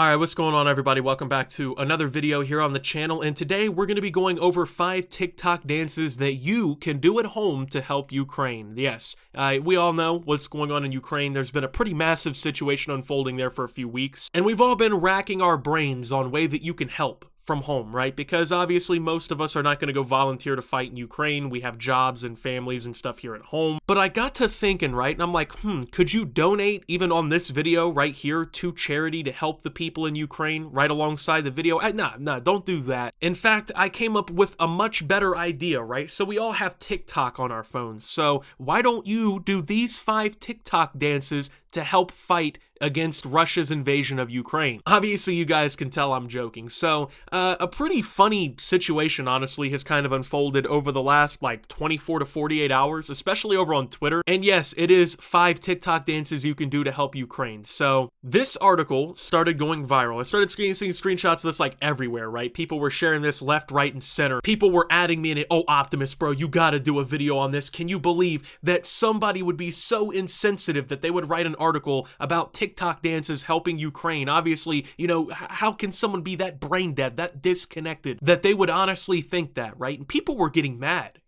Alright, what's going on everybody? Welcome back to another video here on the channel, and today we're going to be going over 5 TikTok dances that you can do at home to help Ukraine. Yes, we all know what's going on in Ukraine. There's been a pretty massive situation unfolding there for a few weeks, and we've all been racking our brains on way that you can help from home, right? Because obviously most of us are not going to go volunteer to fight in Ukraine. We have jobs and families and stuff here at home. But I got to thinking, right? And I'm like, could you donate even on this video right here to charity to help the people in Ukraine right alongside the video? Nah, don't do that. In fact, I came up with a much better idea, right? So we all have TikTok on our phones. So why don't you do these 5 TikTok dances to help fight against Russia's invasion of Ukraine? Obviously, you guys can tell I'm joking. So, a pretty funny situation, honestly, has kind of unfolded over the last, 24 to 48 hours, especially over on Twitter. And yes, it is 5 TikTok dances you can do to help Ukraine. So, this article started going viral. I started seeing screenshots of this, everywhere, right? People were sharing this left, right, and center. People were adding me in it. Oh, Optimus, bro, you gotta do a video on this. Can you believe that somebody would be so insensitive that they would write an article about TikTok dances helping Ukraine? Obviously, how can someone be that brain dead, that disconnected, that they would honestly think that, right? And people were getting mad,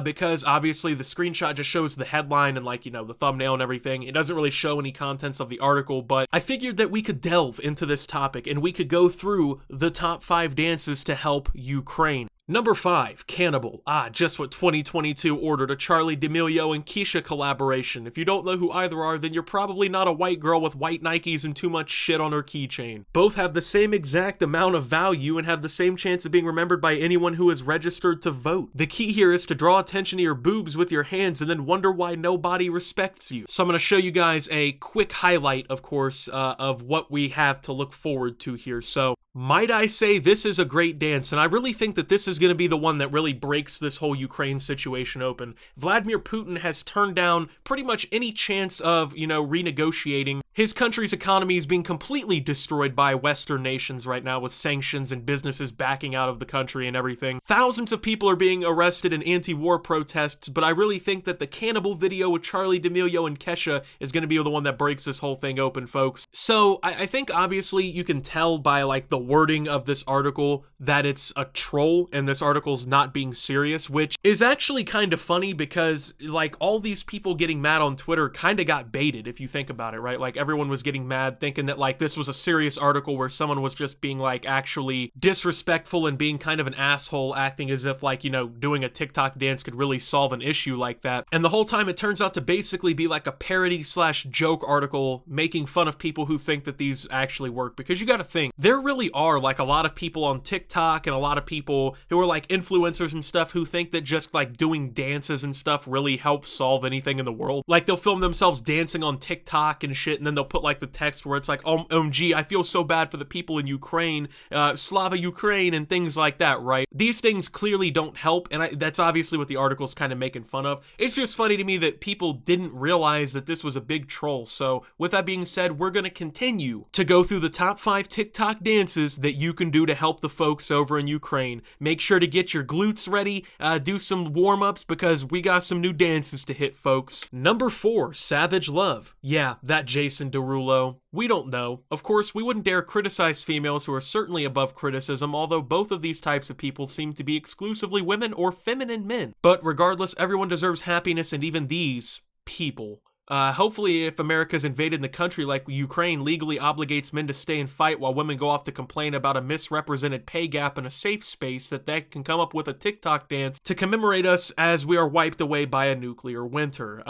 because obviously the screenshot just shows the headline and the thumbnail and everything. It doesn't really show any contents of the article, but I figured that we could delve into this topic and we could go through the top 5 dances to help Ukraine. Number 5, Cannibal. Just what 2022 ordered, a Charli D'Amelio and Keisha collaboration. If you don't know who either are, then you're probably not a white girl with white Nikes and too much shit on her keychain. Both have the same exact amount of value and have the same chance of being remembered by anyone who is registered to vote. The key here is to draw attention to your boobs with your hands and then wonder why nobody respects you. So I'm going to show you guys a quick highlight, of course, of what we have to look forward to here. So, might I say this is a great dance, and I really think that this is going to be the one that really breaks this whole Ukraine situation open. Vladimir Putin has turned down pretty much any chance of, renegotiating. His country's economy is being completely destroyed by Western nations right now with sanctions and businesses backing out of the country and everything. Thousands of people are being arrested in anti-war protests, but I really think that the Cannibal video with Charli D'Amelio and Kesha is going to be the one that breaks this whole thing open, folks. So I think obviously you can tell by the wording of this article that it's a troll and this article's not being serious, which is actually kind of funny because all these people getting mad on Twitter kind of got baited if you think about it, right? Everyone was getting mad thinking that this was a serious article where someone was just being actually disrespectful and being kind of an asshole, acting as if doing a TikTok dance could really solve an issue like that. And the whole time it turns out to basically be a parody / joke article making fun of people who think that these actually work, because you got to think there really are a lot of people on TikTok and a lot of people who are influencers and stuff who think that just doing dances and stuff really helps solve anything in the world. They'll film themselves dancing on TikTok and shit, and then they'll put the text where it's OMG, I feel so bad for the people in Ukraine, Slava Ukraine, and things like that, right? These things clearly don't help, and that's obviously what the article's kind of making fun of. It's just funny to me that people didn't realize that this was a big troll. So with that being said, we're going to continue to go through the top 5 TikTok dances that you can do to help the folks over in Ukraine. Make sure to get your glutes ready, do some warm-ups, because we got some new dances to hit, folks. Number 4, Savage Love. Yeah, that Jason Derulo. We don't know. Of course, we wouldn't dare criticize females who are certainly above criticism, although both of these types of people seem to be exclusively women or feminine men. But regardless, everyone deserves happiness, and even these people. Hopefully, if America's invaded the country like Ukraine legally obligates men to stay and fight while women go off to complain about a misrepresented pay gap in a safe space, that they can come up with a TikTok dance to commemorate us as we are wiped away by a nuclear winter.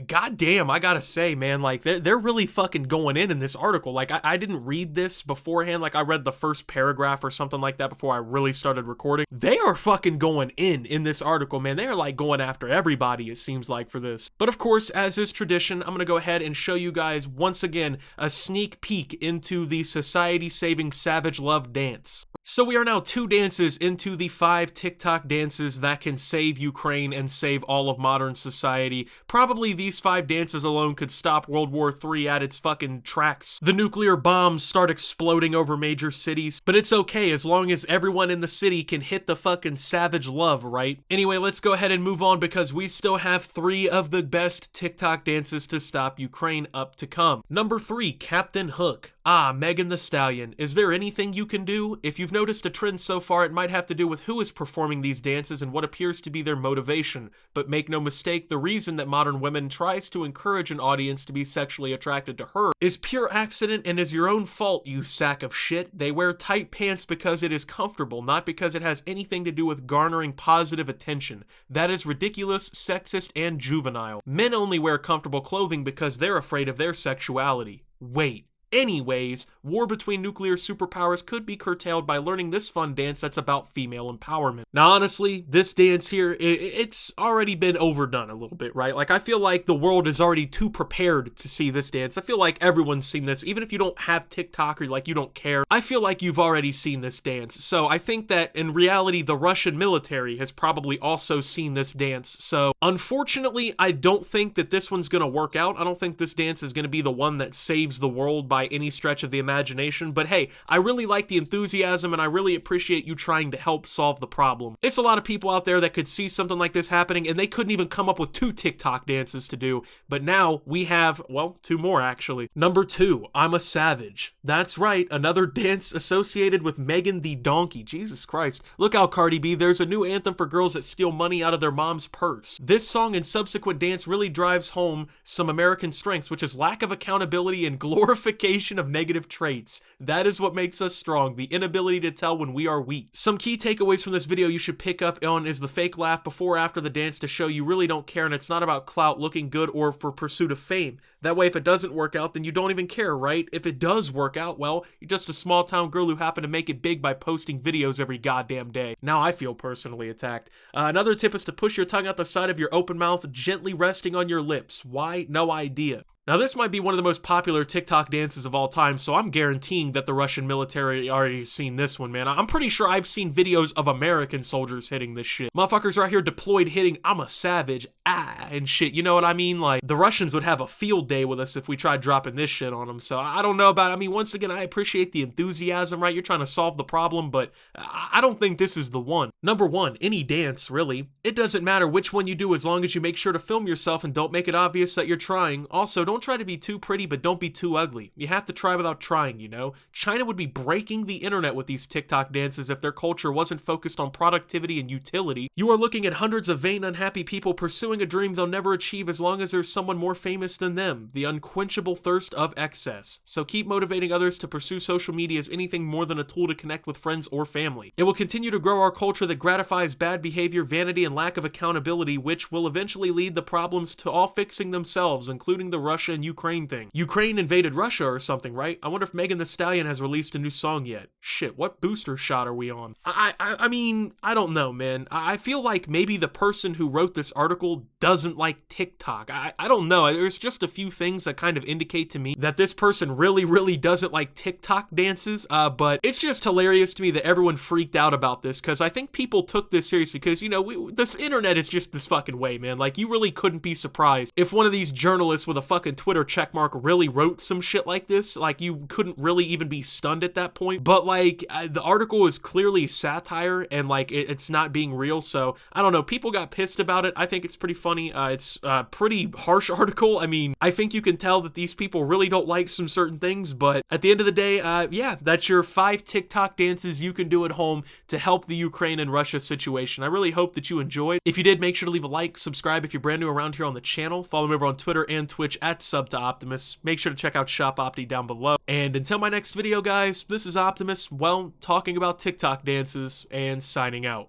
Goddamn, I gotta say, man, they're really fucking going in this article. I didn't read this beforehand. I read the first paragraph or something like that before I really started recording. They are fucking going in this article, man. They are going after everybody, it seems like, for this. But of course, as is tradition, I'm going to go ahead and show you guys once again a sneak peek into the society-saving Savage Love dance. So we are now 2 dances into the 5 TikTok dances that can save Ukraine and save all of modern society. Probably these 5 dances alone could stop World War III at its fucking tracks. The nuclear bombs start exploding over major cities, but it's okay as long as everyone in the city can hit the fucking Savage Love, right? Anyway, let's go ahead and move on because we still have 3 of the best TikTok dances to stop Ukraine up to come. Number 3, Captain Hook. Ah, Megan Thee Stallion, is there anything you can do? If you've noticed a trend so far, it might have to do with who is performing these dances and what appears to be their motivation. But make no mistake, the reason that modern women tries to encourage an audience to be sexually attracted to her is pure accident and is your own fault, you sack of shit. They wear tight pants because it is comfortable, not because it has anything to do with garnering positive attention. That is ridiculous, sexist, and juvenile. Men only wear comfortable clothing because they're afraid of their sexuality. Wait. Anyways, war between nuclear superpowers could be curtailed by learning this fun dance that's about female empowerment. Now, honestly, this dance here, it's already been overdone a little bit, right? Like, I feel like the world is already too prepared to see this dance. I feel like everyone's seen this, even if you don't have TikTok or like you don't care. I feel like you've already seen this dance. So I think that in reality, the Russian military has probably also seen this dance. So unfortunately, I don't think that this one's gonna work out. I don't think this dance is gonna be the one that saves the world by any stretch of the imagination, but hey, I really like the enthusiasm and I really appreciate you trying to help solve the problem. It's a lot of people out there that could see something like this happening and they couldn't even come up with 2 TikTok dances to do, but now we have, well, 2 more actually. Number 2, I'm a Savage. That's right, another dance associated with Megan the Donkey. Jesus Christ. Look out, Cardi B, there's a new anthem for girls that steal money out of their mom's purse. This song and subsequent dance really drives home some American strengths, which is lack of accountability and glorification of negative traits. That is what makes us strong, the inability to tell when we are weak. Some key takeaways from this video you should pick up on is the fake laugh before or after the dance to show you really don't care and it's not about clout, looking good, or for pursuit of fame. That way, if it doesn't work out, then you don't even care, right? If it does work out, well, you're just a small town girl who happened to make it big by posting videos every goddamn day. Now I feel personally attacked. Another tip is to push your tongue out the side of your open mouth, gently resting on your lips. Why? No idea. Now, this might be one of the most popular TikTok dances of all time, so I'm guaranteeing that the Russian military already seen this one, man. I'm pretty sure I've seen videos of American soldiers hitting this shit. Motherfuckers right here deployed hitting I'm a Savage, and shit, you know what I mean? Like, the Russians would have a field day with us if we tried dropping this shit on them, so I don't know about it. I mean, once again, I appreciate the enthusiasm, right? You're trying to solve the problem, but I don't think this is the one. Number 1, any dance, really. It doesn't matter which one you do as long as you make sure to film yourself and don't make it obvious that you're trying. Also, don't try to be too pretty, but don't be too ugly. You have to try without trying, you know? China would be breaking the internet with these TikTok dances if their culture wasn't focused on productivity and utility. You are looking at hundreds of vain, unhappy people pursuing a dream they'll never achieve as long as there's someone more famous than them. The unquenchable thirst of excess. So keep motivating others to pursue social media as anything more than a tool to connect with friends or family. It will continue to grow our culture that gratifies bad behavior, vanity, and lack of accountability, which will eventually lead the problems to all fixing themselves, including the Russia and Ukraine thing. Ukraine invaded Russia or something, right? I wonder if Megan Thee Stallion has released a new song yet. Shit, what booster shot are we on? I mean, I don't know, man. I feel like maybe the person who wrote this article doesn't like TikTok. I don't know. There's just a few things that kind of indicate to me that this person really doesn't like TikTok dances, but it's just hilarious to me that everyone freaked out about this, because I think people took this seriously, because, you know, this internet is just this fucking way, man. Like, you really couldn't be surprised if one of these journalists with a fucking Twitter checkmark really wrote some shit like this. Like, you couldn't really even be stunned at that point. But like, the article is clearly satire and like it's not being real, so I don't know, people got pissed about it. I think it's pretty funny. It's a pretty harsh article. I mean, I think you can tell that these people really don't like some certain things, but at the end of the day, yeah, that's your 5 TikTok dances you can do at home to help the Ukraine and Russia situation. I really hope that you enjoyed. If you did, make sure to leave a like, subscribe if you're brand new around here on the channel, follow me over on Twitter and Twitch at @SubToOptimus. Make sure to check out Shop Opti down below. And until my next video, guys, this is Optimus, well, talking about TikTok dances and signing out.